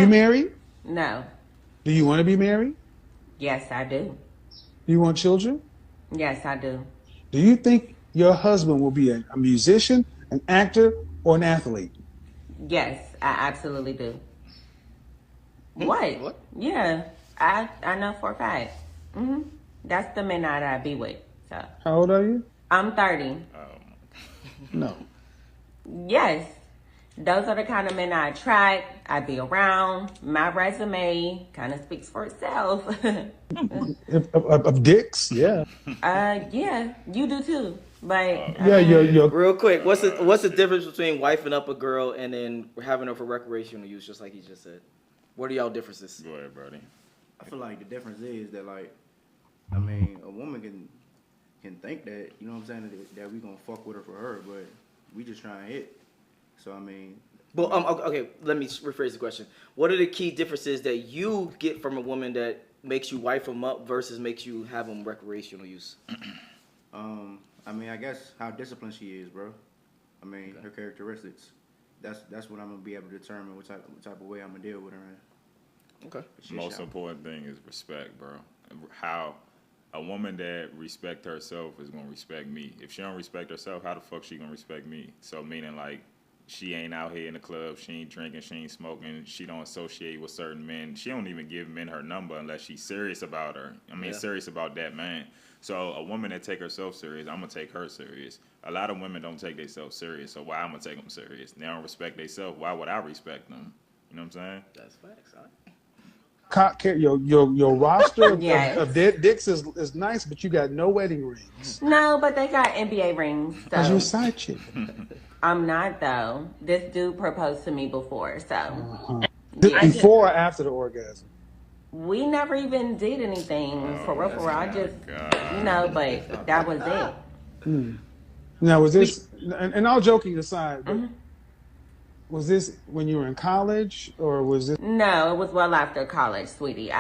you married? No. Do you want to be married? Yes, I do. Do you want children? Yes, I do. Do you think your husband will be a musician, an actor, or an athlete? Yes, I absolutely do. What? What? Yeah, I know for a fact. That's the men that I be with. So How old are you? I'm 30. No. Yes, those are the kind of men I attract. I be around. My resume kind of speaks for itself. Of dicks? Yeah. Yeah, you do too. But I Yeah, mean, your Real quick, what's the difference between wifing up a girl and then having her for recreational use, just like he just said? What are y'all differences? Go ahead, Brody. I feel like the difference is that, like, I mean, a woman can think that, you know what I'm saying, that we gonna fuck with her for her, but we just trying to hit. So I mean, Well, okay, let me rephrase the question. What are the key differences that you get from a woman that makes you wife them up versus makes you have them recreational use? I mean, I guess how disciplined she is, bro. I mean, her characteristics. That's what I'm gonna be able to determine what type of way I'm gonna deal with her in. Okay. Most important thing is respect, bro. How a woman that respect herself is gonna respect me. If she don't respect herself, how the fuck she gonna respect me? So meaning like she ain't out here in the club, she ain't drinking, she ain't smoking, she don't associate with certain men. She don't even give men her number unless she's serious about her. I mean, serious about that man. So a woman that take herself serious, I'm gonna take her serious. A lot of women don't take themselves serious, so why I'm gonna take them serious? They don't respect themselves. Why would I respect them? You know what I'm saying? That's facts. All right. your roster yes. of dead dicks is nice, but you got no wedding rings. No, but they got NBA rings. Cause you're a So side chick. I'm not though. This dude proposed to me before, so Uh-huh. yeah. Before or after the orgasm? We never even did anything for real. For real. I just, but that was it. Now, was this, and all joking aside, but was this when you were in college or was this? No, it was well after college, sweetie.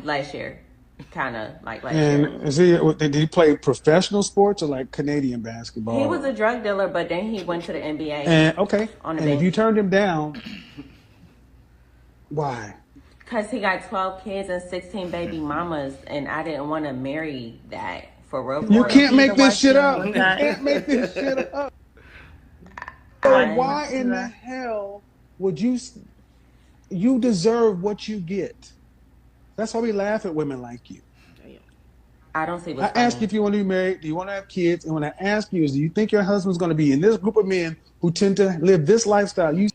Last year, kind of like last year. And did he play professional sports or like Canadian basketball? He was a drug dealer, but then he went to the NBA. And okay, On the and if bench. you turned him down, why? Because he got 12 kids and 16 baby mamas, and I didn't want to marry that for real. You can't make this shit up. You can't make this shit up. So why in the hell would you deserve what you get? That's why we laugh at women like you. I don't see I what's ask you funny. if you want to be married, do you want to have kids? And when I ask you is, do you think your husband's going to be in this group of men who tend to live this lifestyle? You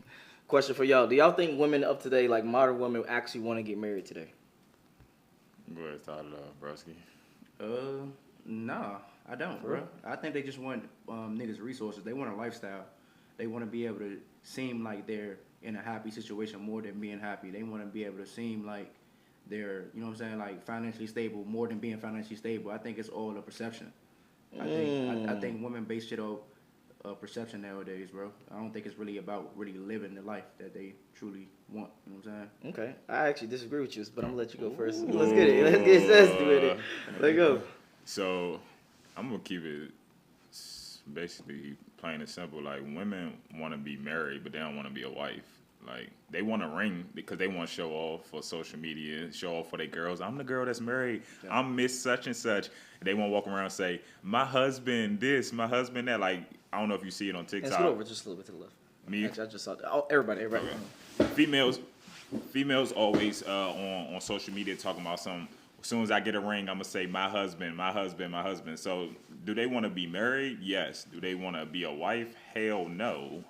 Question for y'all: do y'all think women of today, like modern women, actually want to get married today? Go ahead, start it off, broski. Nah, I don't, bro. I think they just want niggas resources. They want a lifestyle. They want to be able to seem like they're in a happy situation more than being happy. They want to be able to seem like they're, you know what I'm saying, like financially stable more than being financially stable. I think it's all a perception. I think women base shit off perception nowadays, bro. I don't think it's really about really living the life that they truly want. You know what I'm saying? Okay, I actually disagree with you, but I'm gonna let you go first. Let's get it. Let's get zesty with it. Let's go. So I'm gonna keep it basically plain and simple. Like women want to be married, but they don't want to be a wife. Like they want a ring because they want to show off for social media, show off for their girls. I'm the girl that's married. Yeah. I'm Miss Such and Such. They want to walk around and say, my husband this, my husband that. Like I don't know if you see it on TikTok. And scoot over just a little bit to the left. Me, actually, I just saw that. Oh, everybody. Okay. Females always on social media talking about some. As soon as I get a ring, I'm gonna say my husband, my husband, my husband. So, do they want to be married? Yes. Do they want to be a wife? Hell no.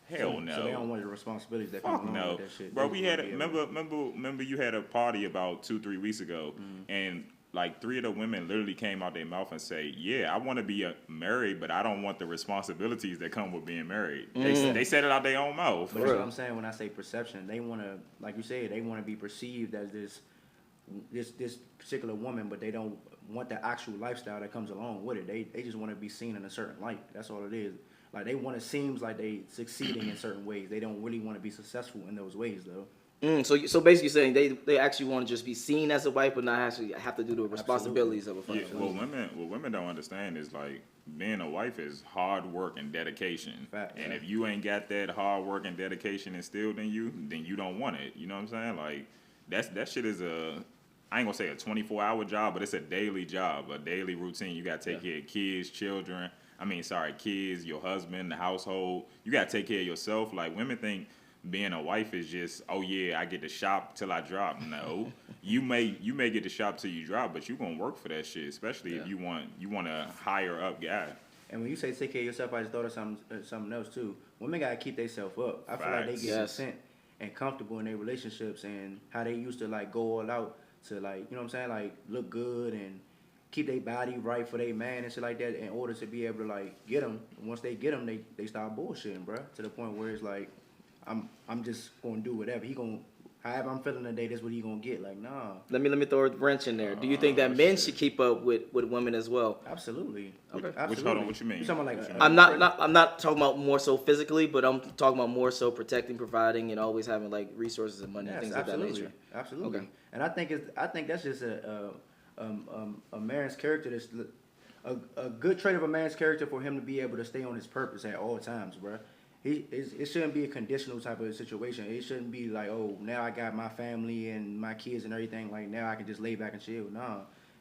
Hell no. So they don't want the responsibilities that come along with that shit. Bro, we had remember you had a party about 2-3 weeks ago, and like 3 of the women literally came out their mouth and say, "Yeah, I want to be married, but I don't want the responsibilities that come with being married." They said it out their own mouth. But that's what I'm saying when I say perception. They want to, like you said, they want to be perceived as this particular woman, but they don't want the actual lifestyle that comes along with it. They just want to be seen in a certain light. That's all it is. Like they want to seems like they succeeding in certain ways. They don't really want to be successful in those ways though. So basically saying they actually want to just be seen as a wife, but not actually have to do the responsibilities of a Yeah, family. what women don't understand is like being a wife is hard work and dedication. Fact, and yeah. if you ain't got that hard work and dedication instilled in you, then you don't want it. You know what I'm saying? Like that shit is I ain't gonna say a 24-hour job, but it's a daily job, a daily routine. You gotta take care of kids, children. Kids, your husband, the household. You gotta take care of yourself. Like women think being a wife is just, oh yeah, I get to shop till I drop. No, you may get to shop till you drop, but you gonna work for that shit, especially if you want a higher up guy. And when you say take care of yourself, I just thought of something else too. Women gotta keep themselves up. I feel like they get content and comfortable in their relationships and how they used to like go all out to like, you know what I'm saying, like look good and keep their body right for their man and shit like that in order to be able to like get them. Once they get them, they start bullshitting, bro. To the point where it's like, I'm just gonna do whatever he gonna. However I'm feeling today, that's what he gonna get. Like, nah. Let me throw a wrench in there. Do you think that men should keep up with women as well? Absolutely. Okay. Absolutely. Hold on, what you mean? You talking about like? I'm not talking about more so physically, but I'm talking about more so protecting, providing, and always having like resources and money and things of that nature. Absolutely. Okay. And I think that's just a man's character. That's a good trait of a man's character for him to be able to stay on his purpose at all times, bro. It shouldn't be a conditional type of situation. It shouldn't be like, oh, now I got my family and my kids and everything. Like, now I can just lay back and chill. Nah.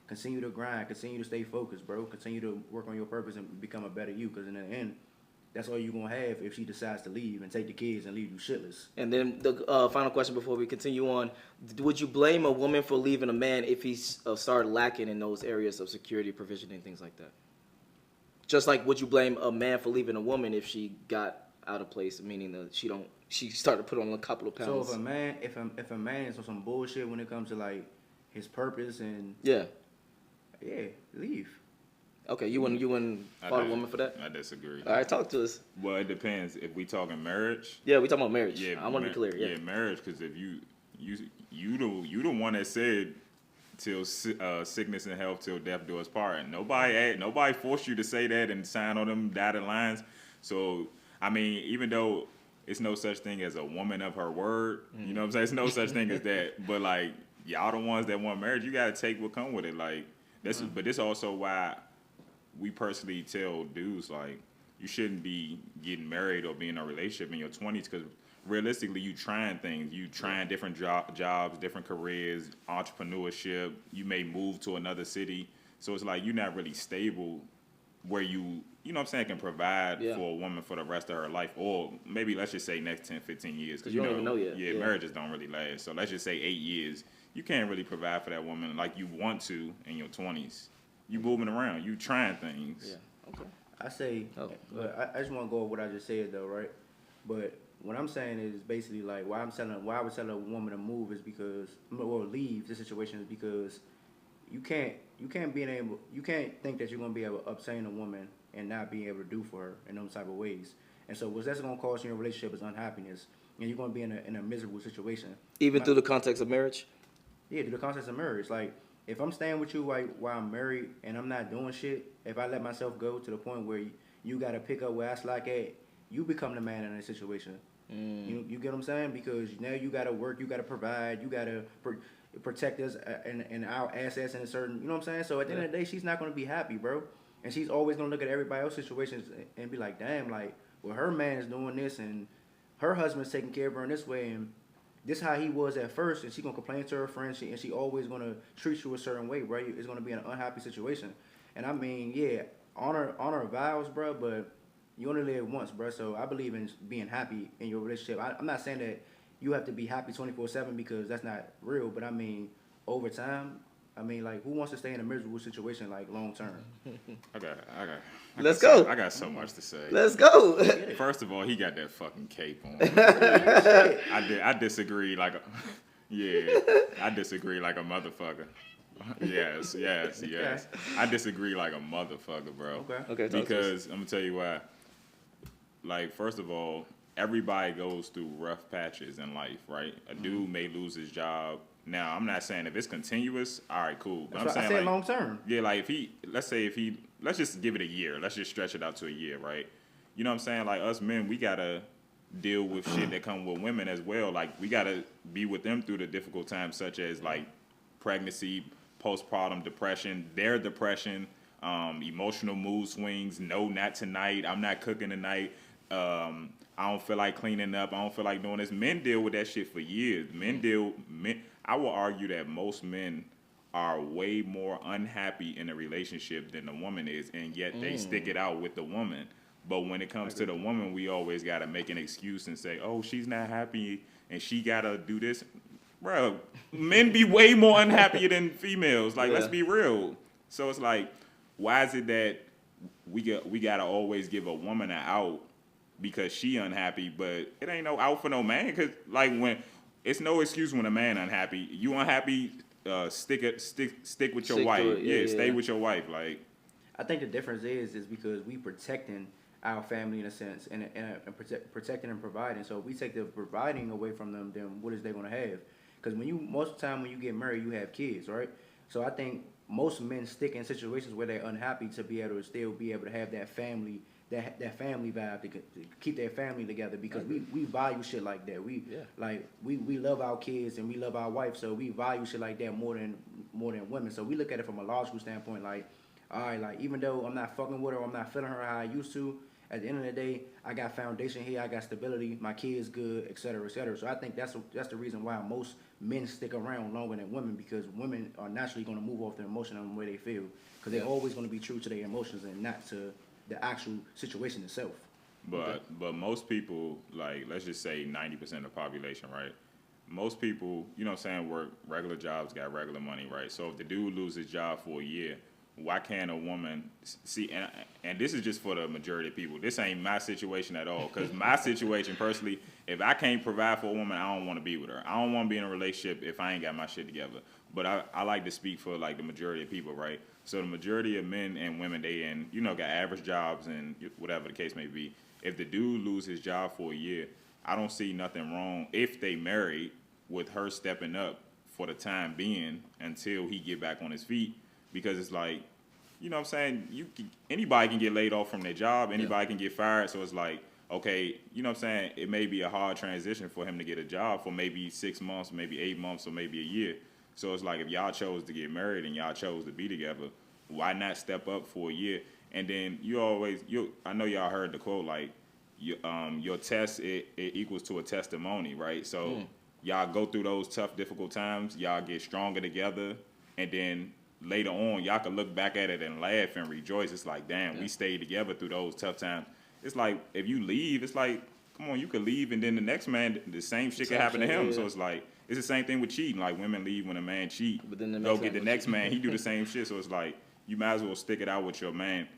Continue to grind. Continue to stay focused, bro. Continue to work on your purpose and become a better you. Because in the end, that's all you're going to have if she decides to leave and take the kids and leave you shitless. And then the final question before we continue on. Would you blame a woman for leaving a man if he started lacking in those areas of security, provision, and things like that? Just like would you blame a man for leaving a woman if she got out of place, meaning that she started to put on a couple of pounds? So if a man is on some bullshit when it comes to like his purpose and leave. Okay, you wouldn't follow a woman for that? I disagree. All right, talk to us. Well, it depends. If we talking marriage. Yeah, we talking about marriage. Yeah, I want to be clear. Yeah, marriage. Because if you the one that said till sickness and health till death do us part. And nobody forced you to say that and sign on them dotted lines. So I mean, even though it's no such thing as a woman of her word, you know what I'm saying? It's no such thing as that. But like y'all the ones that want marriage, you gotta take what come with it. Like but this also why we personally tell dudes like you shouldn't be getting married or being in a relationship in your 20s because realistically you trying things, you trying different jobs, different careers, entrepreneurship. You may move to another city, so it's like you're not really stable where you know what I'm saying, can provide for a woman for the rest of her life, or maybe let's just say next 10, 15 years. Because you don't even know yet. Yeah, marriages don't really last. So let's just say 8 years. You can't really provide for that woman like you want to in your 20s. You moving around. You trying things. Yeah, okay. I say, but I just want to go over what I just said though, right? But what I'm saying is basically like why I would tell a woman to move is because, or leave the situation is because you can't think that you're gonna be able to obtain a woman and not being able to do for her in those type of ways. And so what's that's gonna cause you in a relationship is unhappiness, and you're gonna be in a miserable situation. Even through the context of marriage. Yeah, through the context of marriage. Like if I'm staying with you while I'm married and I'm not doing shit, if I let myself go to the point where you gotta pick up where I slack at, you become the man in that situation. You get what I'm saying? Because now you gotta work, you gotta provide, you gotta protect us and our assets in a certain, you know what I'm saying? So at the end of the day, she's not gonna be happy, bro. And she's always gonna look at everybody else's situations and be like, damn, like, well, her man is doing this and her husband's taking care of her in this way, and this how he was at first, and she gonna complain to her friends, and she always gonna treat you a certain way, bro. It's gonna be an unhappy situation. And I mean, yeah, honor vows, bro, but you only live once, bro. So I believe in being happy in your relationship. I'm not saying that you have to be happy 24/7 because that's not real, but I mean, over time, I mean, like, who wants to stay in a miserable situation, like, long term? Let's go. I got so much to say. Let's go. First of all, he got that fucking cape on. I disagree like I disagree like a motherfucker. Yes. I disagree like a motherfucker, bro. Okay. Because I'm gonna tell you why. Like, first of all, everybody goes through rough patches in life, right? A dude may lose his job. Now, I'm not saying if it's continuous, all right, cool. But I'm saying, I said like, long term. Yeah, like let's just give it a year. Let's just stretch it out to a year, right? You know what I'm saying? Like, us men, we gotta deal with shit that come with women as well. Like, we gotta be with them through the difficult times, such as like pregnancy, postpartum depression, their depression, emotional mood swings. No, not tonight. I'm not cooking tonight. I don't feel like cleaning up. I don't feel like doing this. Men deal with that shit for years. I will argue that most men are way more unhappy in a relationship than the woman is, and yet they stick it out with the woman. But when it comes to the woman, we always got to make an excuse and say, oh, she's not happy and she got to do this. Bro, men be way more unhappy than females. Like, let's be real. So it's like, why is it that we got to always give a woman an out because she unhappy, but it ain't no out for no man? Because, like, when it's no excuse when a man unhappy. You unhappy, stick with your wife. Stay with your wife. Like, I think the difference is because we protecting our family in a sense, and protecting and providing. So if we take the providing away from them, then what is they gonna have? Because most of the time when you get married, you have kids, right? So I think most men stick in situations where they're unhappy to be able to still be able to have that family, that family vibe to keep their family together, because we value shit like that. We love our kids and we love our wife, so we value shit like that more than women. So we look at it from a logical standpoint, like, all right, like, even though I'm not fucking with her, or I'm not feeling her how I used to, at the end of the day, I got foundation here, I got stability, my kid's good, et cetera, et cetera. So I think that's the reason why most men stick around longer than women, because women are naturally going to move off their emotion and the way they feel, because they're always going to be true to their emotions and not to the actual situation itself. But most people, like, let's just say 90% of the population, right? Most people, you know what I'm saying, work regular jobs, got regular money, right? So if the dude loses his job for a year, why can't a woman see, and this is just for the majority of people, this ain't my situation at all, because my situation personally, if I can't provide for a woman, I don't want to be with her. I don't want to be in a relationship if I ain't got my shit together. But I like to speak for, like, the majority of people, right? So the majority of men and women, they got average jobs and whatever the case may be. If the dude loses his job for a year, I don't see nothing wrong if they married with her stepping up for the time being until he get back on his feet. Because it's like, you know what I'm saying, anybody can get laid off from their job, anybody can get fired, so it's like, okay, you know what I'm saying, it may be a hard transition for him to get a job for maybe 6 months, maybe 8 months, or maybe a year. So it's like, if y'all chose to get married and y'all chose to be together, why not step up for a year? And then I know y'all heard the quote, like, your test, it equals to a testimony, right? So y'all go through those tough, difficult times, y'all get stronger together, and then later on, y'all can look back at it and laugh and rejoice. It's like, damn, we stayed together through those tough times. It's like, if you leave, it's like, come on, you could leave, and then the next man, the same shit could happen to him. So it's like, it's the same thing with cheating. Like, women leave when a man cheat, But then go get the next man, he do the same shit. So it's like, you might as well stick it out with your man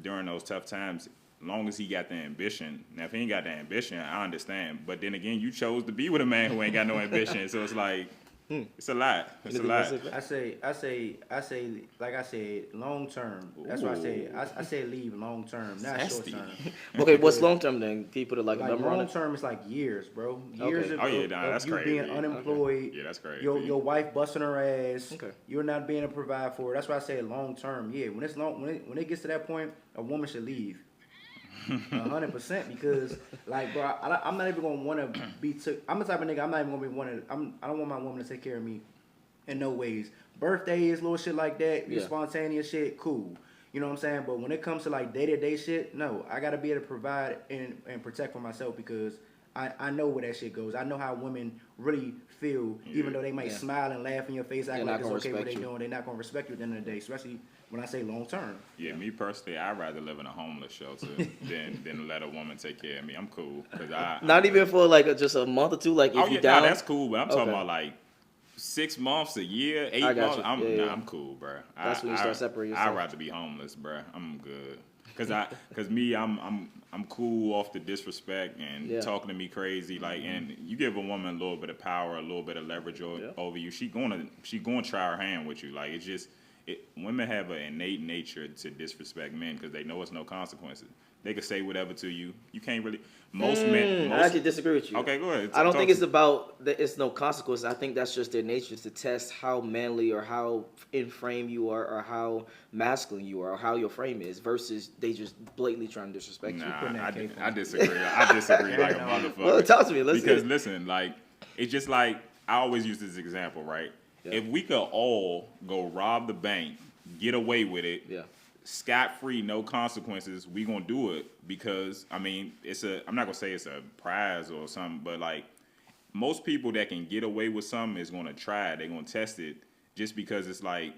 during those tough times, long as he got the ambition. Now, if he ain't got the ambition, I understand. But then again, you chose to be with a man who ain't got no ambition. So it's like, it's a lot. It's a lot. I say, like I said, long term. That's what I say. I say leave long term, not short term. Okay, what's long term then? Can you put it like a number on it? Long term is like years, bro. Years Okay. of that's you crazy. being unemployed. Yeah, that's crazy. Your wife busting her ass. Okay. You're not being able to provide for her. That's why I say long term. Yeah, when it gets to that point, a woman should leave. 100%, because, like, bro, I'm not even gonna want to be took. I'm the type of nigga. I'm not even gonna be wanted. I don't want my woman to take care of me in no ways. Birthdays, little shit like that, spontaneous shit, cool. You know what I'm saying? But when it comes to, like, day-to-day shit, no, I gotta be able to provide and protect for myself, because I know where that shit goes. I know how women really feel, even though they might smile and laugh in your face, act like it's okay what they doing. They're not gonna respect you at the end of the day, especially when I say long term. Yeah, me personally, I'd rather live in a homeless shelter than let a woman take care of me. I'm cool, cause Not even for like just a month or two. Like, if you down, that's cool. But I'm talking about like 6 months, a year, 8 months. I'm cool, bro. That's when you start separating yourself. I'd rather be homeless, bro. I'm good. Cause me, I'm cool off the disrespect and talking to me crazy. Like, and you give a woman a little bit of power, a little bit of leverage over you, she gonna try her hand with you. Like, it's just. Women have an innate nature to disrespect men because they know it's no consequences. They can say whatever to you. You can't really. Most men. I actually disagree with you. Okay, go ahead. I don't think it's about that. It's no consequences. I think that's just their nature to test how manly or how in frame you are, or how masculine you are, or how your frame is. Versus they just blatantly trying to disrespect you. I disagree. I disagree like a motherfucker. Well, talk to me. Because listen, like, it's just like, I always use this example, right? Yeah. If we could all go rob the bank, get away with it, scot-free, no consequences, we gonna do it because I mean I'm not gonna say it's a prize or something, but like most people that can get away with something is gonna try it, they're gonna test it just because it's like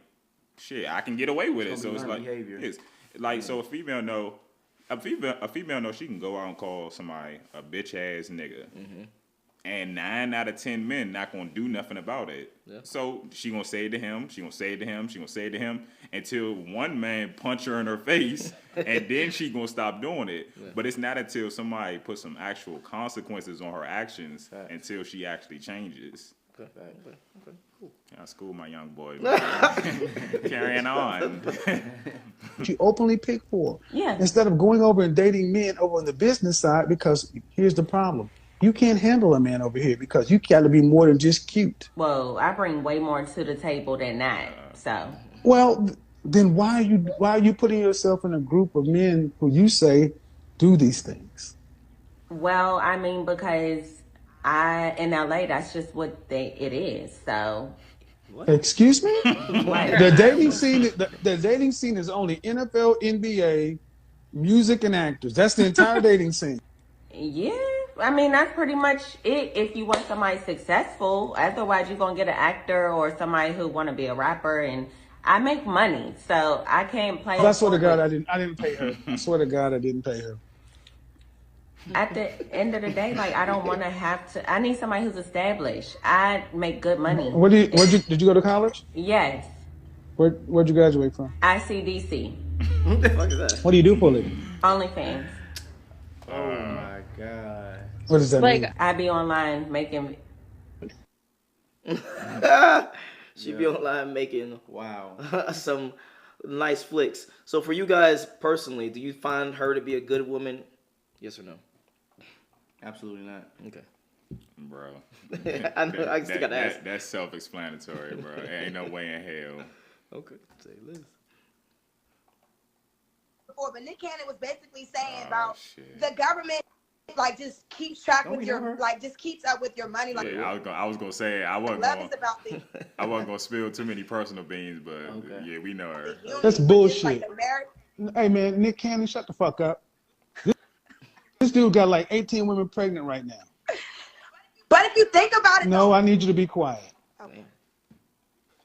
shit, I can get away with it. So it's like behavior. It's like so a female know she can go out and call somebody a bitch ass nigga. And 9 out of 10 men not gonna do nothing about it. Yeah. So she gonna say it to him, she gonna say it to him, she gonna say it to him until one man punch her in her face, and then she gonna stop doing it. Yeah. But it's not until somebody puts some actual consequences on her actions until she actually changes. Okay, cool. I school my young boy. Carrying on. You openly pick for. Yeah. Instead of going over and dating men over on the business side, because here's the problem. You can't handle a man over here because you got to be more than just cute. Well, I bring way more to the table than that. So. Well, then why are you putting yourself in a group of men who you say do these things? Well, I mean, because in LA, that's just what it is. So. What? Excuse me? What? The dating scene is only NFL, NBA, music, and actors. That's the entire dating scene. Yeah, I mean, that's pretty much it if you want somebody successful. Otherwise, you're going to get an actor or somebody who want to be a rapper. And I make money, so I can't play. I swear to God, I didn't pay her. I swear to God, I didn't pay her. At the end of the day, like, I don't want to have to. I need somebody who's established. I make good money. Did you go to college? Yes. Where'd you graduate from? ICDC. What the fuck is that? What do you do for a living? OnlyFans. Oh my God. What does that mean? I be online making. She be online making wow some nice flicks. So for you guys personally, do you find her to be a good woman? Yes or no? Absolutely not. Okay. Bro. I know, I still gotta ask. That's self-explanatory, bro. There ain't no way in hell. Okay. Say Liz. But Nick Cannon was basically saying about the government like just keeps track with your just keeps up with your money. Like I was gonna say I wasn't gonna spill too many personal beans, but yeah, we know her. That's bullshit. Hey man, Nick Cannon, shut the fuck up. This dude got like 18 women pregnant right now. But if you think about it, no, I need you to be quiet. Okay.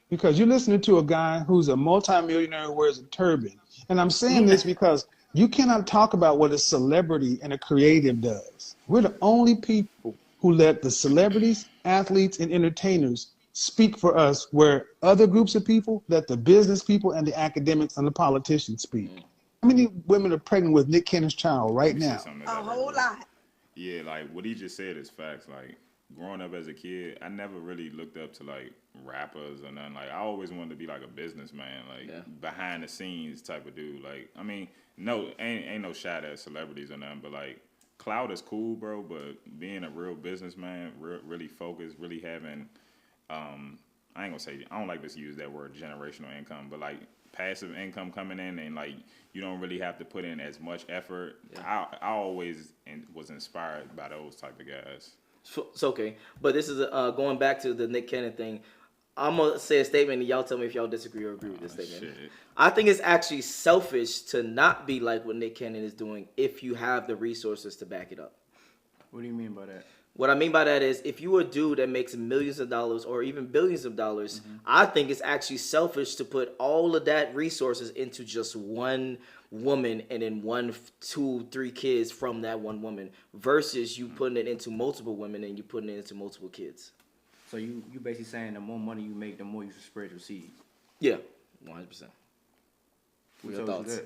Because you're listening to a guy who's a multimillionaire who wears a turban. And I'm saying this because you cannot talk about what a celebrity and a creative does. We're the only people who let the celebrities, athletes, and entertainers speak for us, where other groups of people let the business people and the academics and the politicians speak. How many women are pregnant with Nick Cannon's child right now? A whole lot. Yeah, like what he just said is facts. Like growing up as a kid, I never really looked up to like rappers or nothing. Like I always wanted to be like a businessman, like behind the scenes type of dude. Like I mean, no, ain't no shot at celebrities or nothing, but like clout is cool, bro. But being a real businessman, really focused, really having, I ain't gonna say, I don't like to use that word generational income, but like passive income coming in and like you don't really have to put in as much effort. I always was inspired by those type of guys. It's okay, but this is going back to the Nick Cannon thing. I'm gonna say a statement, and y'all tell me if y'all disagree or agree with this statement. Shit. I think it's actually selfish to not be like what Nick Cannon is doing if you have the resources to back it up. What do you mean by that? What I mean by that is if you're a dude that makes millions of dollars or even billions of dollars, I think it's actually selfish to put all of that resources into just one woman and then 1, 2, 3 kids from that one woman versus you putting it into multiple women and you putting it into multiple kids. So you basically saying the more money you make, the more you should spread your seeds. Yeah, 100%. What are your thoughts?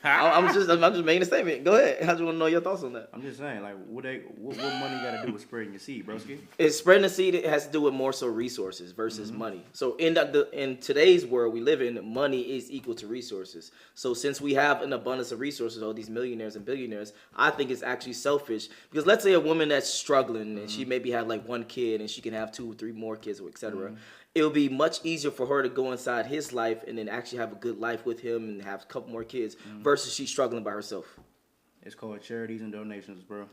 I'm just making a statement. Go ahead. I just want to know your thoughts on that. I'm just saying, like, what money got to do with spreading your seed, broski? It's spreading the seed. It has to do with more so resources versus money. So in today's world we live in, money is equal to resources. So since we have an abundance of resources, all these millionaires and billionaires, I think it's actually selfish because let's say a woman that's struggling and she maybe had like 1 kid and she can have 2 or 3 more kids, or etc. It'll be much easier for her to go inside his life and then actually have a good life with him and have a couple more kids versus she's struggling by herself. It's called charities and donations, bro.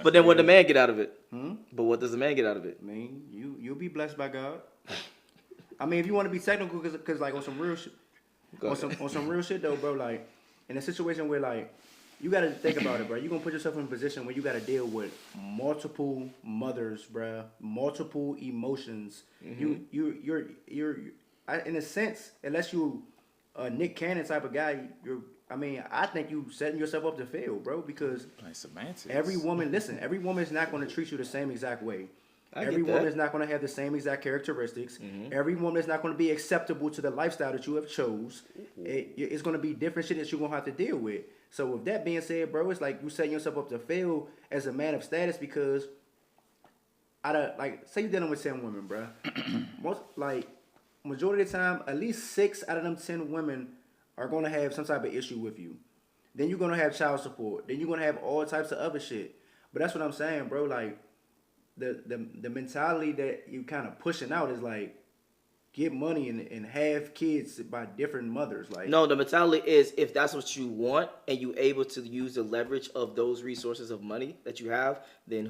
But then what does the man get out of it? But what does the man get out of it? I mean, you'll be blessed by God. I mean, if you want to be technical, because like on some real shit, On some real shit though, bro. Like in a situation where like you gotta think about it, bro. You're gonna put yourself in a position where you gotta deal with multiple mothers, bro. Multiple emotions. You're in a sense, unless you a Nick Cannon type of guy, I think you setting yourself up to fail, bro. Because every woman is not going to treat you the same exact way. Every woman is not going to have the same exact characteristics. Every woman is not going to be acceptable to the lifestyle that you have chose. It's going to be different shit that you're going to have to deal with. So with that being said, bro, it's like you setting yourself up to fail as a man of status because say you're dealing with 10 women, bro. Majority of the time, at least 6 out of them 10 women are going to have some type of issue with you. Then you're going to have child support. Then you're going to have all types of other shit. But that's what I'm saying, bro. Like, the mentality that you kind of pushing out is like, get money and have kids by different mothers. Like, no, the mentality is if that's what you want and you're able to use the leverage of those resources of money that you have, then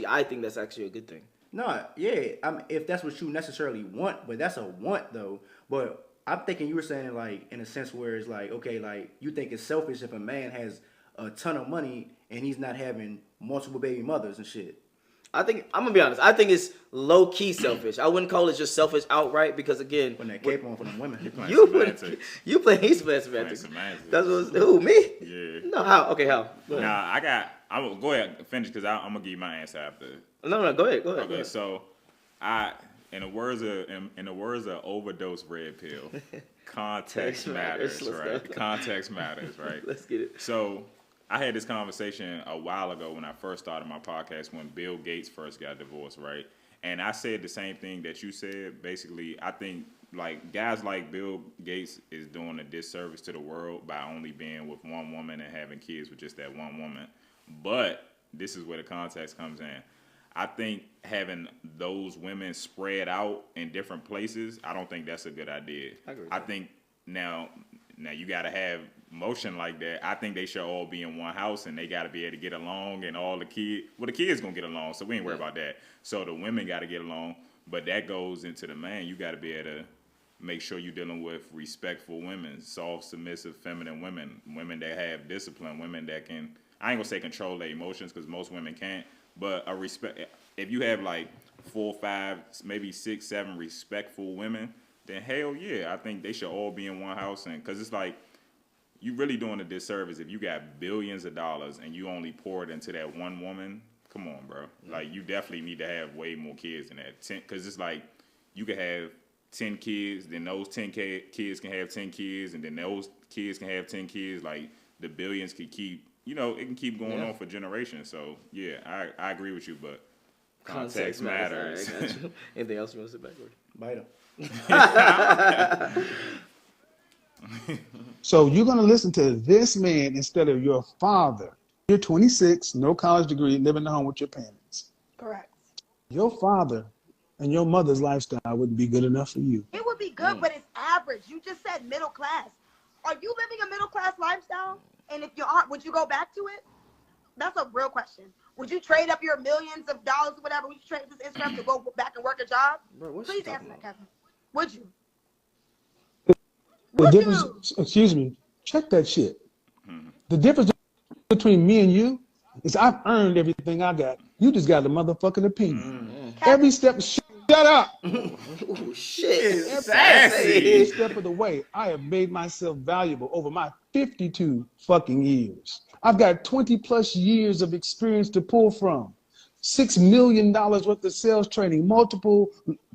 I think that's actually a good thing. No, yeah, if that's what you necessarily want, but that's a want though. But I'm thinking you were saying like in a sense where it's like, okay, like you think it's selfish if a man has a ton of money and he's not having multiple baby mothers and shit. I'm gonna be honest. I think it's low key selfish. I wouldn't call it just selfish outright because again, when that cape on for them women, he's playing semantics. That's who me? Yeah. No, how? Okay, how? I'm gonna go ahead and finish because I'm gonna give you my answer after. No, go ahead. Okay, so in the words of overdose red pill, context matters, right? Context matters, right? Let's get it. So I had this conversation a while ago when I first started my podcast when Bill Gates first got divorced, right? And I said the same thing that you said. Basically, I think like guys like Bill Gates is doing a disservice to the world by only being with one woman and having kids with just that one woman. But this is where the context comes in. I think having those women spread out in different places, I don't think that's a good idea. I think now you got to have motion like that. I think they should all be in one house and they got to be able to get along and all the kids going to get along, so we ain't worried about that. So the women got to get along, but that goes into the man. You got to be able to make sure you're dealing with respectful women, soft, submissive, feminine women that have discipline, women that can, I ain't going to say control their emotions because most women can't, but if you have like 4, 5, maybe 6, 7 respectful women, then hell yeah, I think they should all be in one house. And because it's like, you really doing a disservice if you got billions of dollars and you only pour it into that one woman. Come on, bro. Like, you definitely need to have way more kids than that. Because it's like, you could have 10 kids, then those 10 kids can have 10 kids, and then those kids can have 10 kids. Like, the billions could keep, it can keep going on for generations. So, yeah, I agree with you, but context matters. Anything else you want to say backward? Bite him. So you're going to listen to this man instead of your father. You're 26, no college degree, living at home with your parents. Correct. Your father and your mother's lifestyle wouldn't be good enough for you. It would be good, but it's average. You just said middle class. Are you living a middle class lifestyle? And if you aren't, would you go back to it? That's a real question. Would you trade up your millions of dollars or whatever? Would you trade this Instagram to go back and work a job? Bro, please answer that, Kevin. Would you? The difference, excuse me, check that shit. The difference between me and you is I've earned everything I got. You just got a motherfucking opinion. Every step, shut up. Oh, shit. Every step of the way, I have made myself valuable over my 52 fucking years. I've got 20 plus years of experience to pull from. $6 million worth of sales training, multiple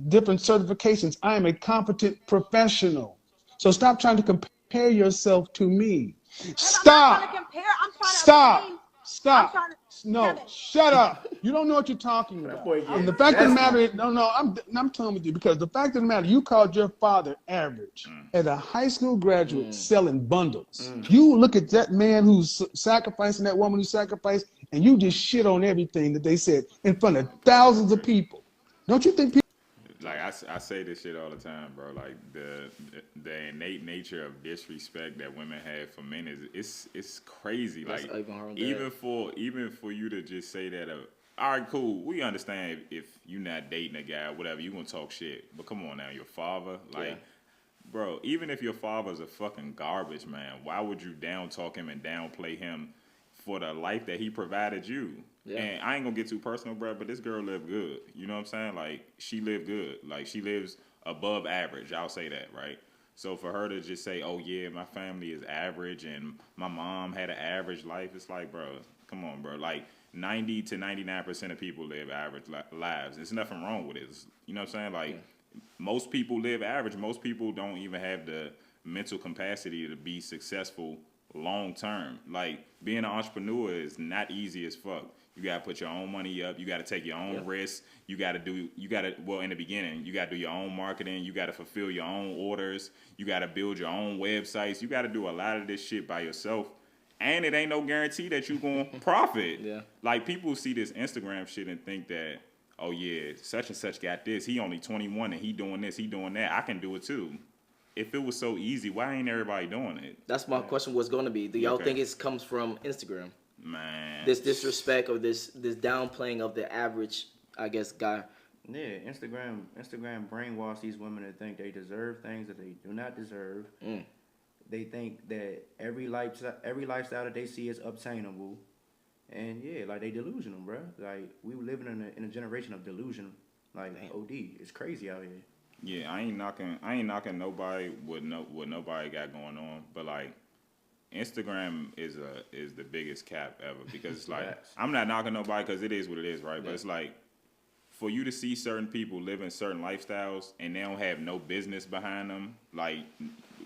different certifications. I am a competent professional. So stop trying to compare yourself to me. Stop. I'm trying to compare. I'm trying to Stop. No, shut up. You don't know what you're talking about. And the fact of the matter is, I'm telling you, because the fact of the matter, you called your father average as a high school graduate selling bundles. You look at that man who's sacrificing, that woman who sacrificed, and you just shit on everything that they said in front of thousands of people. Don't you think people? Like I say this shit all the time, bro. Like the innate nature of disrespect that women have for men it's crazy. That's like even for you to just say that. All right, cool. We understand if you're not dating a guy or whatever, you gonna talk shit. But come on now, your father, like bro, even if your father's a fucking garbage man, why would you down talk him and downplay him for the life that he provided you? Yeah. And I ain't gonna get too personal, bro, but this girl lived good. You know what I'm saying? Like, she lived good. Like, she lives above average. I'll say that, right? So for her to just say, oh, yeah, my family is average and my mom had an average life, it's like, bro, come on, bro. Like, 90 to 99% of people live average lives. There's nothing wrong with it. You know what I'm saying? Like, most people live average. Most people don't even have the mental capacity to be successful long term. Like, being an entrepreneur is not easy as fuck. You gotta put your own money up. You gotta take your own risks. Well, in the beginning, you gotta do your own marketing. You gotta fulfill your own orders. You gotta build your own websites. You gotta do a lot of this shit by yourself. And it ain't no guarantee that you gonna profit. Yeah. Like, people see this Instagram shit and think that, oh yeah, such and such got this. He only 21 and he doing this, he doing that. I can do it too. If it was so easy, why ain't everybody doing it? That's my question was going to be. Do y'all think it comes from Instagram? Man. This disrespect or this downplaying of the average, I guess, guy. Yeah, Instagram brainwash these women to think they deserve things that they do not deserve. They think that every lifestyle that they see is obtainable, and yeah, like they delusional, bro. Like, we living in a generation of delusion, like OD. It's crazy out here. Yeah, I ain't knocking nobody what nobody got going on, but like, Instagram is the biggest cap ever, because it's like, I'm not knocking nobody because it is what it is, right? Yeah. But it's like, for you to see certain people living certain lifestyles and they don't have no business behind them, like,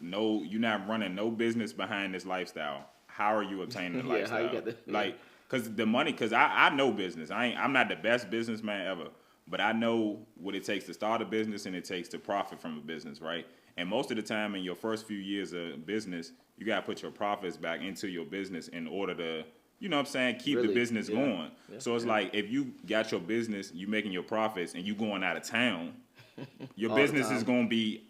no, you're not running no business behind this lifestyle. How are you obtaining the lifestyle? How you get the, like, because I know business. I'm not the best businessman ever, but I know what it takes to start a business and it takes to profit from a business, right? And most of the time in your first few years of business, you got to put your profits back into your business in order to, you know what I'm saying, keep the business going. Yeah. So it's like, if you got your business, you making your profits, and you going out of town, your business is going to be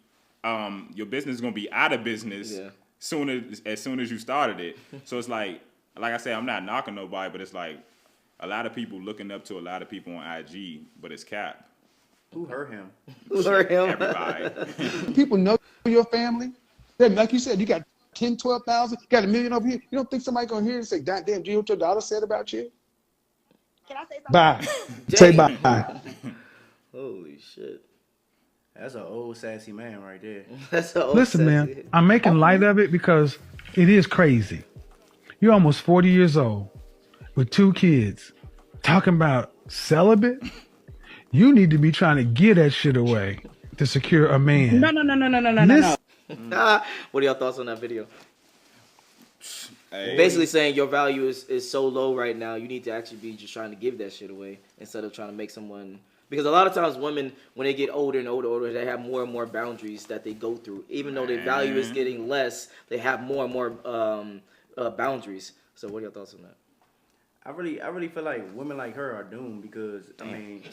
out of business as soon as you started it. So it's like I said, I'm not knocking nobody, but it's like a lot of people looking up to a lot of people on IG, but it's cap. Who hurt him? Who hurt him? Everybody. People know your family. Then, like you said, you got 10, 12,000, got $1 million over here. You don't think somebody gonna hear and say, "God damn, do you know what your daughter said about you?" Can I say something? Bye. Say bye. Holy shit. That's an old sassy man right there. That's an old Listen, sassy. man, I'm making light of it because it is crazy. You're almost 40 years old with 2 kids talking about celibate. You need to be trying to give that shit away to secure a man. No. What are your thoughts on that video? Hey. Basically saying your value is so low right now, you need to actually be just trying to give that shit away instead of trying to make someone. Because a lot of times women, when they get older and older, they have more and more boundaries that they go through. Even though their value is getting less, they have more and more boundaries. So what are your thoughts on that? I really feel like women like her are doomed because, I mean,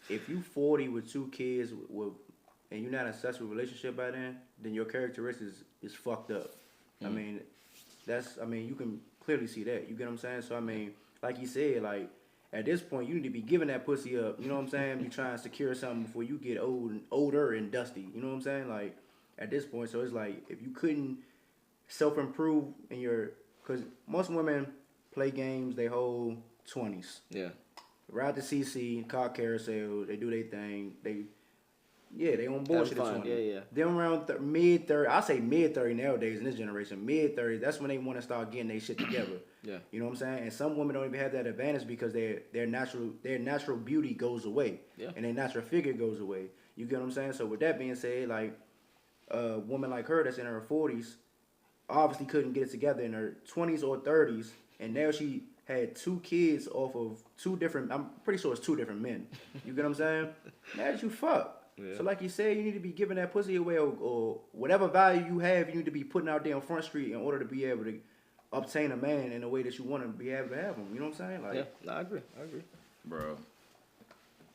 if you 40 with 2 kids and you're not in a successful relationship by then your characteristics is fucked up. I mean, you can clearly see that. You get what I'm saying? So, I mean, like you said, like, at this point, you need to be giving that pussy up. You know what I'm saying? Be trying to secure something before you get older and dusty. You know what I'm saying? Like, at this point, so it's like, if you couldn't self-improve because most women play games their whole 20s. Yeah. Ride the CC, car carousel, they do their thing. They on bullshit at 20. Yeah. Then around mid-30, I say mid-30 nowadays in this generation, mid-30, that's when they want to start getting their shit together. Yeah. You know what I'm saying? And some women don't even have that advantage because their natural beauty goes away. Yeah. And their natural figure goes away. You get what I'm saying? So with that being said, like, a woman like her that's in her 40s obviously couldn't get it together in her 20s or 30s, and now she had 2 kids off of 2 different, I'm pretty sure it's 2 different men. You get what I'm saying? Now that you fuck. Yeah. So like you said, you need to be giving that pussy away or whatever value you have, you need to be putting out there on Front Street in order to be able to obtain a man in the way that you want to be able to have him. You know what I'm saying? Like, yeah, no, I agree. Bro,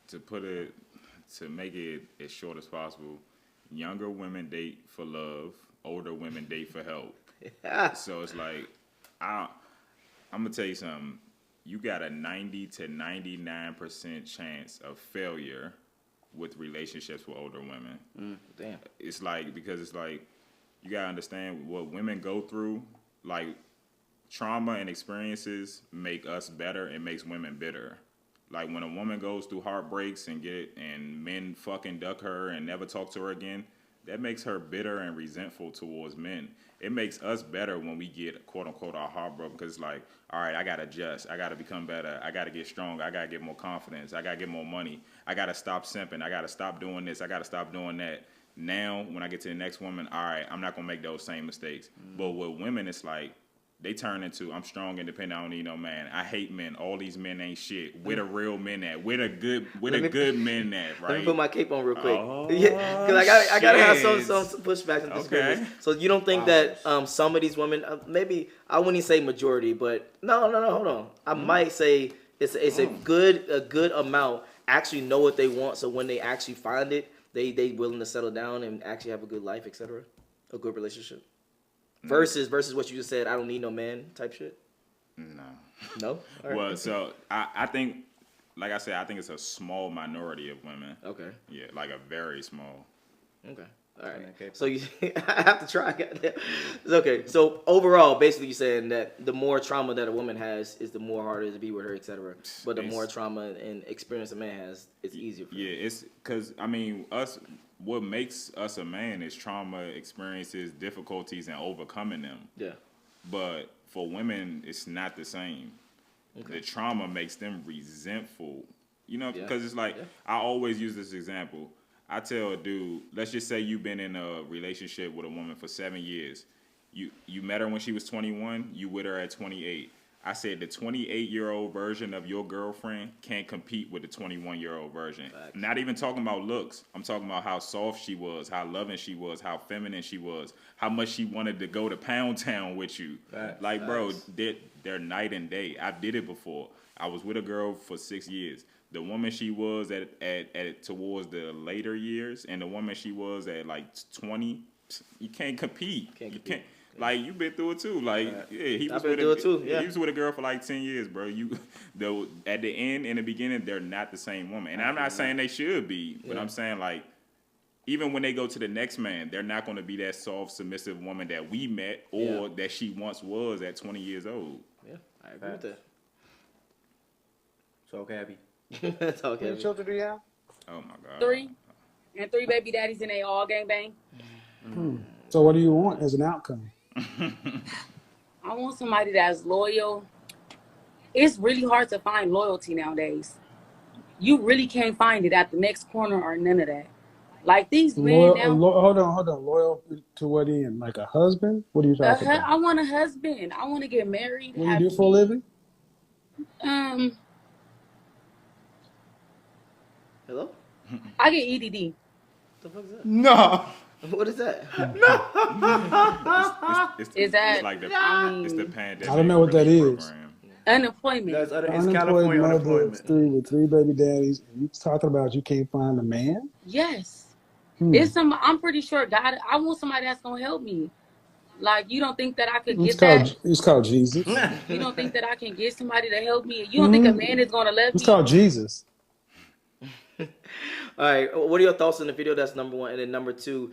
to make it as short as possible, younger women date for love, older women date for help. So it's like, I'm going to tell you something. You got a 90 to 99% chance of failure with relationships with older women. Damn. It's like, because it's like, you gotta understand what women go through. Like, trauma and experiences make us better and makes women bitter. Like, when a woman goes through heartbreaks and men fucking duck her and never talk to her again, that makes her bitter and resentful towards men. It makes us better when we get, quote unquote, our heart broken, because it's like, all right, I gotta adjust, I gotta become better, I gotta get stronger, I gotta get more confidence, I gotta get more money, I gotta stop simping, I gotta stop doing this, I gotta stop doing that. Now, when I get to the next woman, all right, I'm not gonna make those same mistakes. But with women, it's like, they turn into, I'm strong, independent, I don't need no man. I hate men. All these men ain't shit. Where the real men at? Where the good men at, right? Let me put my cape on real quick. Oh, yeah, because I gotta have some shit. pushback and disagreements. Okay. So you don't think that some of these women, maybe I wouldn't say majority, but no, hold on. I might say it's a good amount actually know what they want. So when they actually find it, they willing to settle down and actually have a good life, etc. A good relationship. Versus what you just said, I don't need no man type shit. No. No. All right. Well, so I think, like I said, I think it's a small minority of women. Okay. Yeah, like a very small. Okay. All right. Okay. So you, I have to try. It's okay. So overall, basically, you're saying that the more trauma that a woman has, is the more harder to be with her, etc. But the more trauma and experience a man has, it's easier. For Yeah, it's because what makes us a man is trauma, experiences, difficulties, and overcoming them. Yeah. But for women, it's not the same. Okay. The trauma makes them resentful. You know, because it's like, I always use this example. I tell a dude, let's just say you've been in a relationship with a woman for 7 years. You met her when she was 21, you with her at 28. I said the 28-year-old version of your girlfriend can't compete with the 21-year-old version. Facts. Not even talking about looks. I'm talking about how soft she was, how loving she was, how feminine she was, how much she wanted to go to Pound Town with you. Facts. Like, bro, they're night and day. I did it before. I was with a girl for 6 years. The woman she was at towards the later years and the woman she was at like 20, you can't compete. You can't. Like, you've been through it too. Like, he was with a girl for like 10 years, bro. At the end, in the beginning, they're not the same woman. And I'm not saying they should be, but I'm saying, like, even when they go to the next man, they're not going to be that soft, submissive woman that we met or that she once was at 20 years old. Yeah, I agree with that. So happy. That's okay. How many children do you have? Oh my God. 3. And 3 baby daddies, and they all gangbang. So what do you want as an outcome? I want somebody that's loyal. It's really hard to find loyalty nowadays. You really can't find it at the next corner or none of that. Like these men now. Hold on. Loyal to what end? Like a husband? What are you talking about? I want a husband. I want to get married. What do you do for a living? Hello? I get EDD. What the fuck is that? No. What is that? It's the pandemic. I don't know what that is. Program. Unemployment. It's California unemployment. With 3 baby daddies. And you talking about you can't find a man? Yes. I'm pretty sure God, I want somebody that's going to help me. Like, you don't think that I could get that? It's called Jesus. You don't think that I can get somebody to help me? You don't think a man is going to love me? It's called Jesus. All right. What are your thoughts on the video? That's number 1. And then number 2,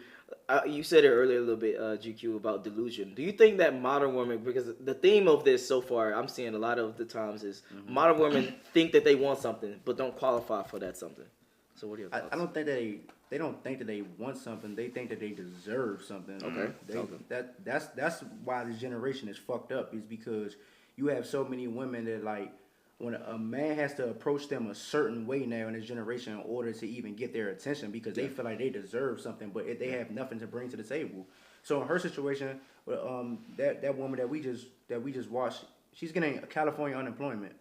you said it earlier a little bit, GQ, about delusion. Do you think that modern women, because the theme of this so far, I'm seeing a lot of the times is modern women think that they want something, but don't qualify for that something. So what are your thoughts? I don't think they don't think that they want something. They think that they deserve something. Okay. That's why this generation is fucked up. Is because you have so many women that, like, when a man has to approach them a certain way now in this generation in order to even get their attention, because they feel like they deserve something, but they have nothing to bring to the table. So in her situation, that woman that we just watched, she's getting California unemployment.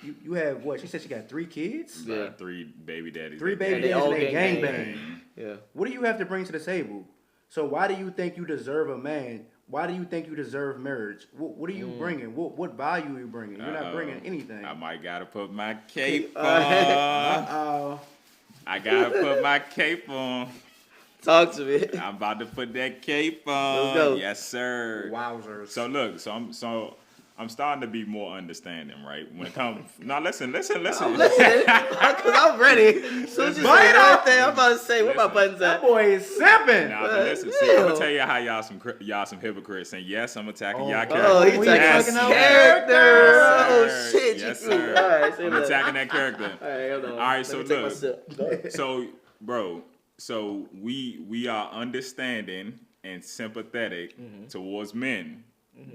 You have what? She said she got 3 kids. Yeah. 3 baby daddies. 3 baby daddies and they gangbang. Yeah. What do you have to bring to the table? So why do you think you deserve a man? Why do you think you deserve marriage? What are you bringing? What value are you bringing? You're not bringing anything. I might gotta put my cape on. I gotta put my cape on. Talk to me. I'm about to put that cape on. Let's go. Yes, sir. Wowzers. So look, I'm starting to be more understanding, right? When it comes, now listen. I'm listening, because I'm ready. So just say right there, I'm about to say, where my buttons That at? boy is simping. Nah, but listen, see, I'm gonna tell you how y'all some hypocrites, and yes, I'm attacking y'all character. Oh, he's attacking our character. Oh shit, yes, you sir. All right, say I'm that. attacking that character. All right, hold on. All right, Let so me take my look, sip. Go ahead. so bro, so we are understanding and sympathetic towards men.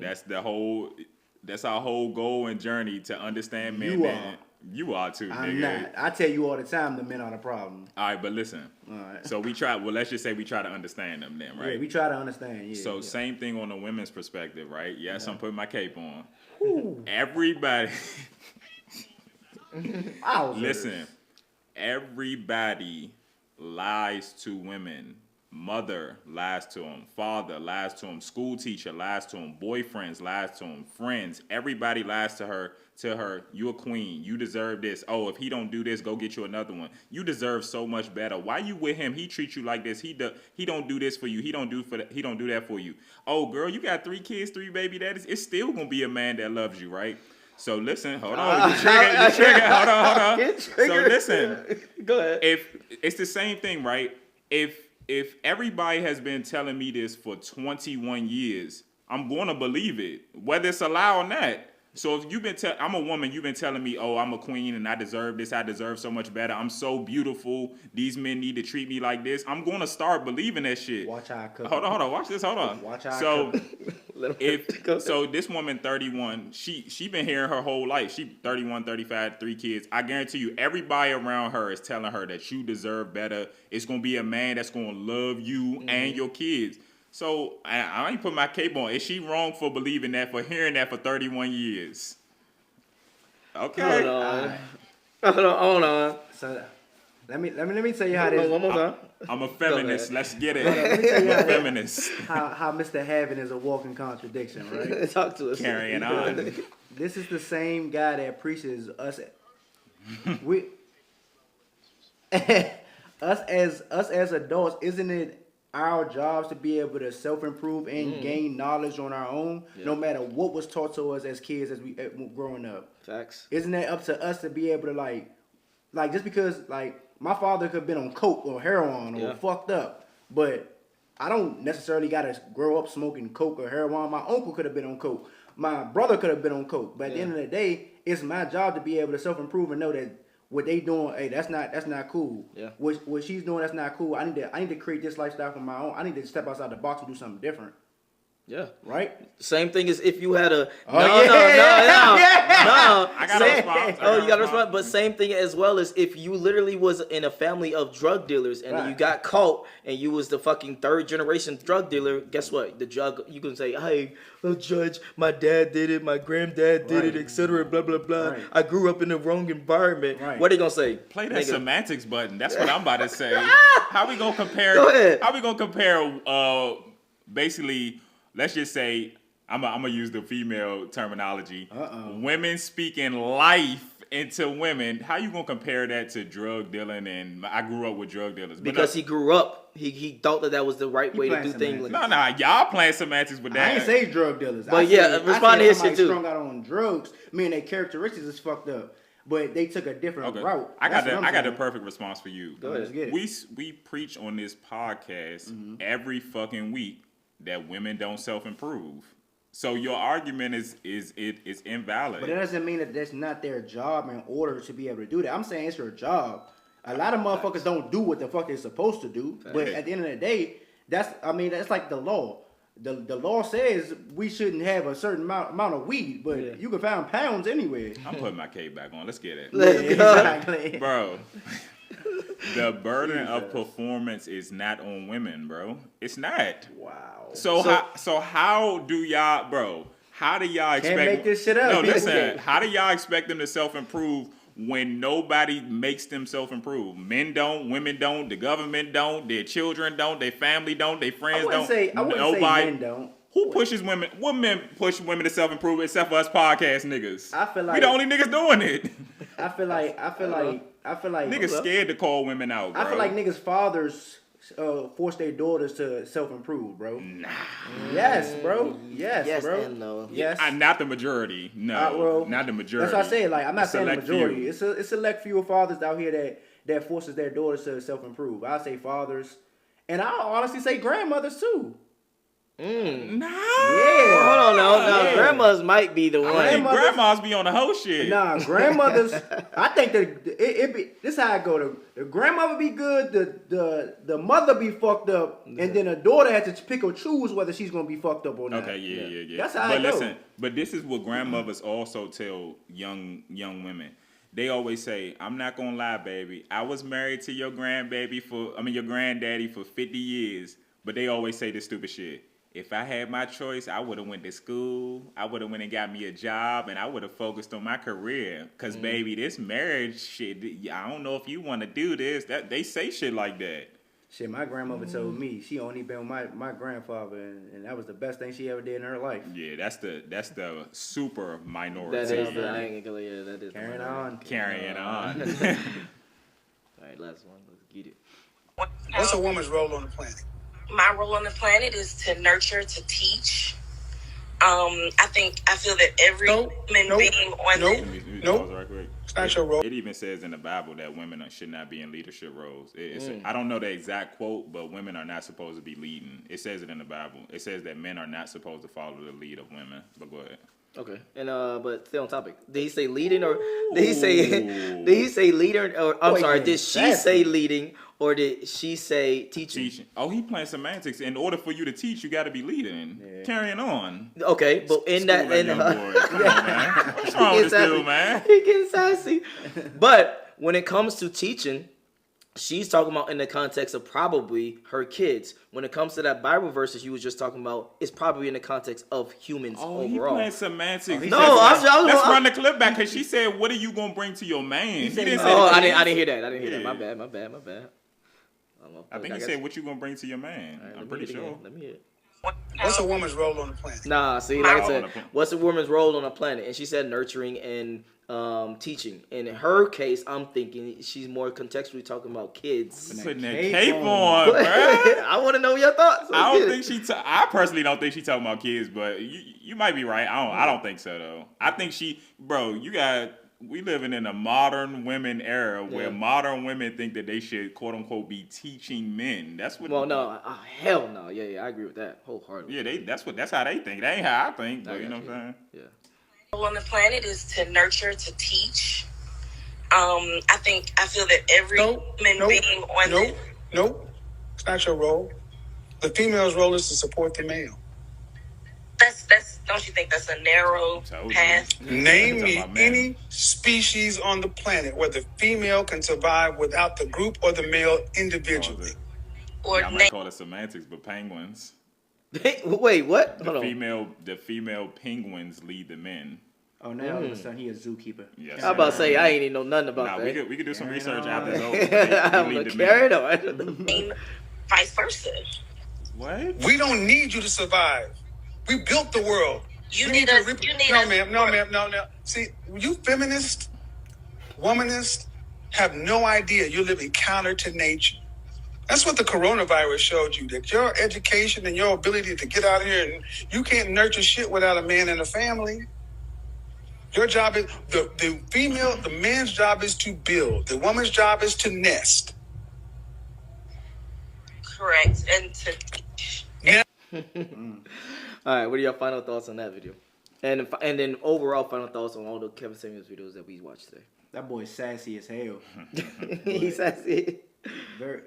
That's our whole goal and journey to understand men. You are too, I'm nigga. not. I tell you all the time, the men are the problem. All right, but listen. All right. So we try. Well, let's just say we try to understand them, then, right? Yeah, we try to understand. Yeah. So same thing on the women's perspective, right? Yes, I'm putting my cape on. Everybody, listen. Everybody lies to women. Mother lies to them. Father lies to them. School teacher lies to them. Boyfriends lies to them. Friends. Everybody lies to her. You a queen. You deserve this. Oh, if he don't do this, go get you another one. You deserve so much better. Why you with him? He treats you like this. He don't do this for you. He don't do that for you. Oh, girl, you got 3 kids, 3 baby daddies. It's still gonna be a man that loves you, right? So listen, hold on. You trigger. Hold on. So listen. Go ahead. If it's the same thing, right? If everybody has been telling me this for 21 years, I'm going to believe it, whether it's a lie or not. So if you've been I'm a woman, you've been telling me, oh, I'm a queen and I deserve this, I deserve so much better, I'm so beautiful, these men need to treat me like this, I'm going to start believing that shit. Watch how I cook. Hold on, watch this, hold on. Watch how I so cook. so this woman 31, she been hearing her whole life. She 31, 35, 3 kids. I guarantee you everybody around her is telling her that you deserve better. It's going to be a man that's going to love you and your kids. So I ain't put my cape on. Is she wrong for believing that, for hearing that for 31 years? Okay. Hold on. So let me tell you how this. One more time. I'm a feminist. Let's get it. I'm a feminist. How Mr. Having is a walking contradiction, right? Talk to us. Carrying on. This is the same guy that preaches us. We us as adults, isn't it our jobs to be able to self-improve and gain knowledge on our own, no matter what was taught to us as kids as we growing up? Facts. Isn't that up to us to be able to like just because like my father could have been on coke or heroin or fucked up, but I don't necessarily gotta grow up smoking coke or heroin. My uncle could have been on coke. My brother could have been on coke. But at the end of the day, it's my job to be able to self-improve and know that what they doing, hey, that's not cool. Yeah. What she's doing, that's not cool. I need to create this lifestyle for my own. I need to step outside the box and do something different. Yeah. Right? Same thing as if you had a No. I got a response. You got a response. But same thing as well as if you literally was in a family of drug dealers and then you got caught and you was the fucking 3rd generation drug dealer. Guess what? The drug, you can say, hey, judge, my dad did it, my granddad did it, etc. Blah blah blah. Right. I grew up in the wrong environment. Right. What are they gonna say? Play that semantics button. That's what I'm about to say. How we gonna compare? Go ahead. How we gonna compare? Basically. Let's just say, I'm gonna use the female terminology. Women speaking life into women. How you gonna compare that to drug dealing? And I grew up with drug dealers because he grew up. He thought that was the right way to do things. No, y'all playing semantics with that. I ain't say drug dealers. But respond to his shit too. Strung out on drugs. I mean, their characteristics is fucked up. But they took a different route. I got the perfect response for you. Go ahead. We preach on this podcast every fucking week that women don't self-improve. So your argument is invalid. But it doesn't mean that that's not their job in order to be able to do that. I'm saying it's your job. A lot of motherfuckers don't do what the fuck they're supposed to do. But at the end of the day, that's like the law. The law says we shouldn't have a certain amount of weed, but you can find pounds anywhere. I'm putting my cape back on. Let's get it. Exactly. Bro. The burden of performance is not on women, bro. It's not. Wow. So how do y'all, bro? How do y'all expect? Can't make this shit up. No, listen. How do y'all expect them to self-improve when nobody makes them self-improve? Men don't, women don't, the government don't, their children don't, their family don't, their friends don't. I wouldn't say men don't. Who pushes women? What men push women to self-improve except for us podcast niggas? I feel like we the only niggas doing it. I feel like niggas scared to call women out, bro. I feel like niggas' fathers force their daughters to self-improve, bro. Nah. Yes, bro. Yes, bro. And no. Yes. Not the majority. No, Well, not the majority. That's what I say. Like, I'm not saying the select majority. few. It's a select few fathers out here that forces their daughters to self-improve. I say fathers, and I honestly say grandmothers too. Nah. Yeah. Hold on, no. Yeah. Grandmas might be the one. Grandmas be on the whole shit. Nah, grandmothers. I think that it be this how I go. The grandmother be good. The mother be fucked up, and then the daughter has to pick or choose whether she's gonna be fucked up or not. Okay, yeah. That's how but I go. listen, but this is what grandmothers also tell young women. They always say, "I'm not gonna lie, baby. I was married to your granddaddy for 50 years." But they always say this stupid shit. If I had my choice, I would have went to school. I would have went and got me a job, and I would have focused on my career. Cause baby, this marriage shit, I don't know if you want to do this. That they say shit like that. Shit, my grandmother told me she only been with my grandfather, and that was the best thing she ever did in her life. Yeah, that's the super minority. That is the, I ain't gonna, yeah, that is Carrying on. Carrying on. All right, last one. Let's get it. What's a woman's role on the planet? My role on the planet is to nurture, to teach. I feel that every human being on Nope. It's not your role. It even says in the Bible that women should not be in leadership roles. I don't know the exact quote, but women are not supposed to be leading. It says it in the Bible. It says that men are not supposed to follow the lead of women. But go ahead. Okay, and but stay on topic. Did he say leading or did he say leader? Or I'm sorry, did she say leading or did she say teaching? Oh, he playing semantics. In order for you to teach, you got to be leading. Yeah. Carrying on. Okay, but in that, come on, man. What's wrong with this dude, man? He getting sassy. But when it comes to teaching, she's talking about in the context of probably her kids. When it comes to that Bible verses you was just talking about, it's probably in the context of humans overall. He playing semantics. Let's run the clip back because she said, "What are you gonna bring to your man?" He didn't say I didn't hear that. I didn't hear that. My bad. I think he said, "What you gonna bring to your man?" Right, I'm pretty sure. Let me hear it. What's a woman's role on the planet? Nah, see, like I said, what's a woman's role on a planet? And she said nurturing and teaching. In her case, I'm thinking she's more contextually talking about kids. Putting that cape on, bro. I want to know your thoughts. I personally don't think she's talking about kids, but you might be right. I don't think so though. I think we living in a modern women era where modern women think that they should quote unquote be teaching men. That's what. Well, no, hell no. Yeah, I agree with that wholeheartedly. Yeah, that's how they think. That ain't how I think. But you know what I'm saying? Yeah. on the planet is to nurture, to teach. I feel that every human being on this. Nope. It's not your role. The female's role is to support the male. That's don't you think that's a narrow path? Name me any species on the planet where the female can survive without the group or the male individually. I might call it semantics, but penguins. Wait, what? The female penguins lead the men. Oh, now all of a sudden he a zookeeper. Yes. I'm about to say I ain't even know nothing about that. We could do some research after it's over. I'm gonna carry it on. Vice versa. What? We don't need you to survive. We built the world. You need us. No, ma'am. See, you feminists, womanists have no idea you're living counter to nature. That's what the coronavirus showed you, that your education and your ability to get out here and you can't nurture shit without a man and a family. Your job is, the man's job is to build. The woman's job is to nest. Correct. And to All right, what are your final thoughts on that video? And then overall final thoughts on all the Kevin Samuels videos that we watched today. That boy's sassy as hell. He's sassy. Very.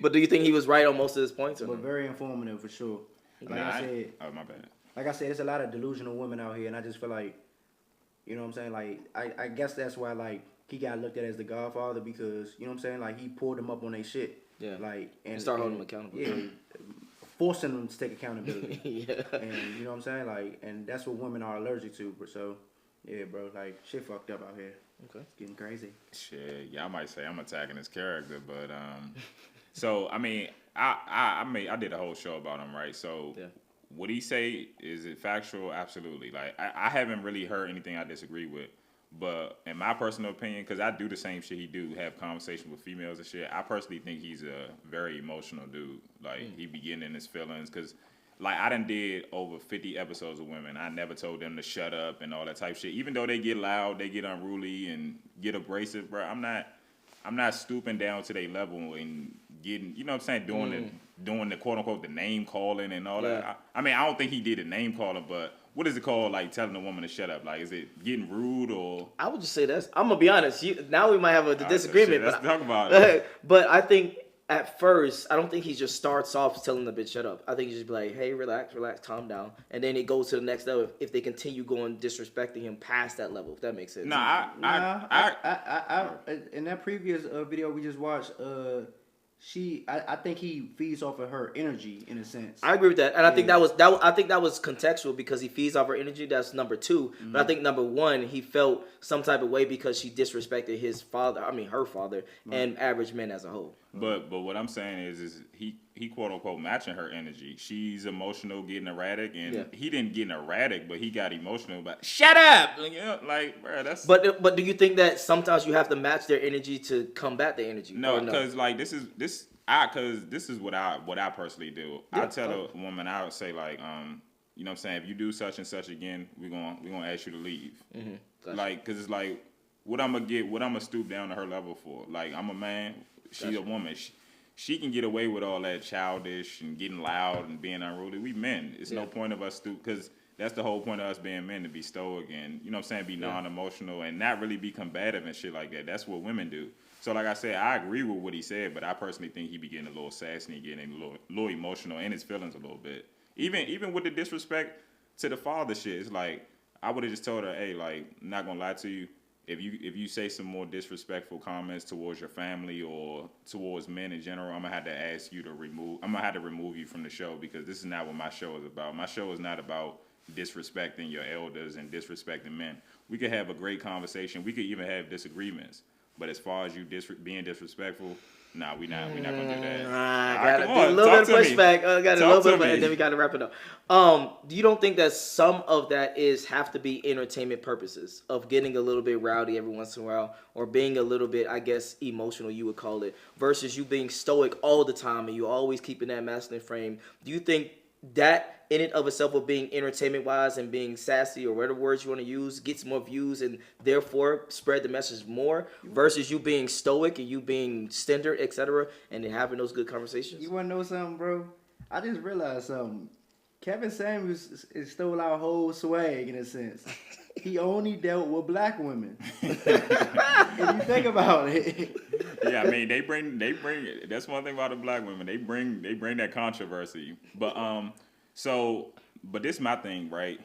But do you think he was right on most of his points? But very informative for sure. Like I said, my bad. Like I said, there's a lot of delusional women out here, and I just feel like, you know what I'm saying? Like, I guess that's why, like, he got looked at as the Godfather because, you know what I'm saying? Like, he pulled them up on their shit. Yeah. Like, and start holding them accountable. Yeah. Forcing them to take accountability. Yeah. And, you know what I'm saying? Like, and that's what women are allergic to. So, yeah, bro, like, shit fucked up out here. Okay. It's getting crazy. Shit, y'all might say I'm attacking his character, but, so, I mean, I did a whole show about him, right? So, what he say, is it factual? Absolutely. Like, I haven't really heard anything I disagree with. But in my personal opinion, because I do the same shit he do, have conversation with females and shit, I personally think he's a very emotional dude. Like, he be getting in his feelings, because, like, I done did over 50 episodes with women. I never told them to shut up and all that type of shit. Even though they get loud, they get unruly and get abrasive, bro, I'm not stooping down to their level and getting, you know what I'm saying, doing the quote-unquote the name calling and all that. I mean, I don't think he did the name calling, but what is it called, like, telling a woman to shut up? Like, is it getting rude or? I would just say I'm going to be honest. Now we might have a disagreement. Let's talk about it. But I think at first, I don't think he just starts off telling the bitch shut up. I think he just be like, hey, relax, calm down. And then it goes to the next level if they continue going disrespecting him past that level, if that makes sense. In that previous video we just watched, I think he feeds off of her energy in a sense. I agree with that, and I think that was contextual because he feeds off her energy. That's number two. Mm-hmm. But I think number one, he felt some type of way because she disrespected her father, and average men as a whole. But what I'm saying is he quote unquote matching her energy. She's emotional, getting erratic, and he didn't get erratic, but he got emotional. But shut up, like bro, that's. But do you think that sometimes you have to match their energy to combat their energy? No, because like this is what I personally do. Yeah. I tell a woman, I would say like you know what I'm saying, if you do such and such again, we're gonna ask you to leave. Mm-hmm. Gotcha. Like, cause it's like what I'm gonna stoop down to her level for. Like, I'm a man. She's a woman. She can get away with all that childish and getting loud and being unruly. We men. It's no point of us because that's the whole point of us being men, to be stoic and, you know what I'm saying, be non-emotional and not really be combative and shit like that. That's what women do. So like I said, I agree with what he said, but I personally think he be getting a little sassy and getting a little emotional in his feelings a little bit. Even with the disrespect to the father shit, it's like I would have just told her, hey, like, not gonna lie to you. If you say some more disrespectful comments towards your family or towards men in general, I'm gonna have to ask you to remove you from the show, because this is not what my show is about. My show is not about disrespecting your elders and disrespecting men. We could have a great conversation. We could even have disagreements. But as far as you being disrespectful, nah, we're not gonna do that. Gotta do a little bit of pushback. And then we gotta wrap it up. You don't think that some of that have to be entertainment purposes of getting a little bit rowdy every once in a while, or being a little bit, I guess, emotional, you would call it, versus you being stoic all the time and you always keeping that masculine frame? Do you think that in and of itself, of being entertainment wise and being sassy or whatever words you want to use, gets more views and therefore spread the message more, versus you being stoic and you being standard, etc., and then having those good conversations? You want to know something, bro? I just realized something. Kevin Samuels stole our whole swag in a sense. He only dealt with black women. If you think about it. Yeah, I mean they bring. That's one thing about the black women. They bring that controversy. But but this is my thing, right?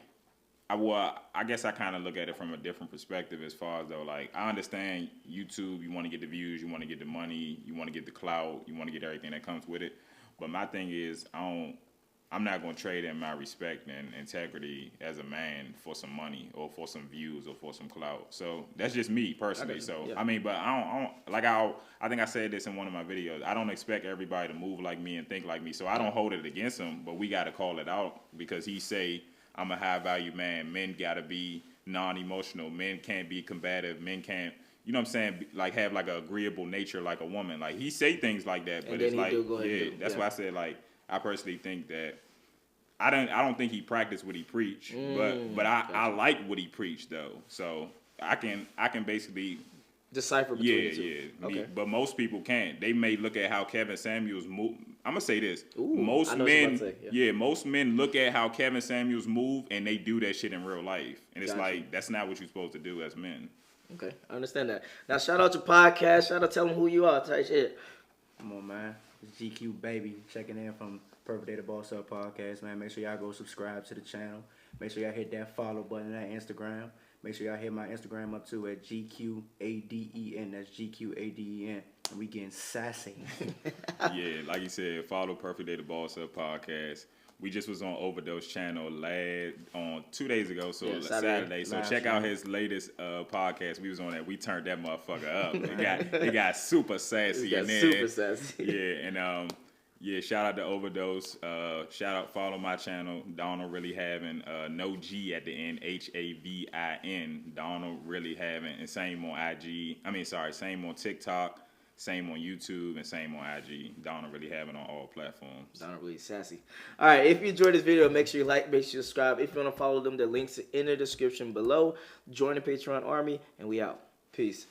I guess I kind of look at it from a different perspective as far as though, like, I understand YouTube. You want to get the views, you want to get the money, you want to get the clout, you want to get everything that comes with it. But my thing is, I'm not going to trade in my respect and integrity as a man for some money or for some views or for some clout. So that's just me personally. So, I mean, but I think I said this in one of my videos. I don't expect everybody to move like me and think like me. So I don't hold it against him, but we got to call it out, because he say, I'm a high value man. Men got to be non-emotional. Men can't be combative. Men can't, you know what I'm saying, like, have like an agreeable nature like a woman. Like, he say things like that, but it's like, that's why I said, like, I personally think that I don't think he practiced what he preached, but I like what he preached though. So I can basically decipher between the two. Okay. But most people can't. They may look at how Kevin Samuels move. I'm gonna say this. Most men look at how Kevin Samuels move and they do that shit in real life. And it's like, that's not what you're supposed to do as men. Okay, I understand that. Now shout out your podcast. Shout out, tell them who you are. Type shit. Come on, man. It's GQ baby checking in from Perfect Day to Boss Up podcast, man. Make sure y'all go subscribe to the channel. Make sure y'all hit that follow button at Instagram. Make sure y'all hit my Instagram up too at GQADEN. That's GQADEN. And we getting sassy. Yeah, like you said, follow Perfect Day to Boss Up podcast. We just was on Overdose channel on 2 days ago, so Saturday. So check out his latest podcast. We was on that. We turned that motherfucker up. It got super sassy in there. Super sassy. Yeah, and Yeah, shout out to Overdose. Shout out, follow my channel, Donald Really Having. No G at the end, Havin. Donald Really Having. And same on IG. Same on TikTok, same on YouTube, and same on IG. Donald Really Having on all platforms. Donald Really Sassy. All right, if you enjoyed this video, make sure you like, make sure you subscribe. If you want to follow them, the links are in the description below. Join the Patreon army, and we out. Peace.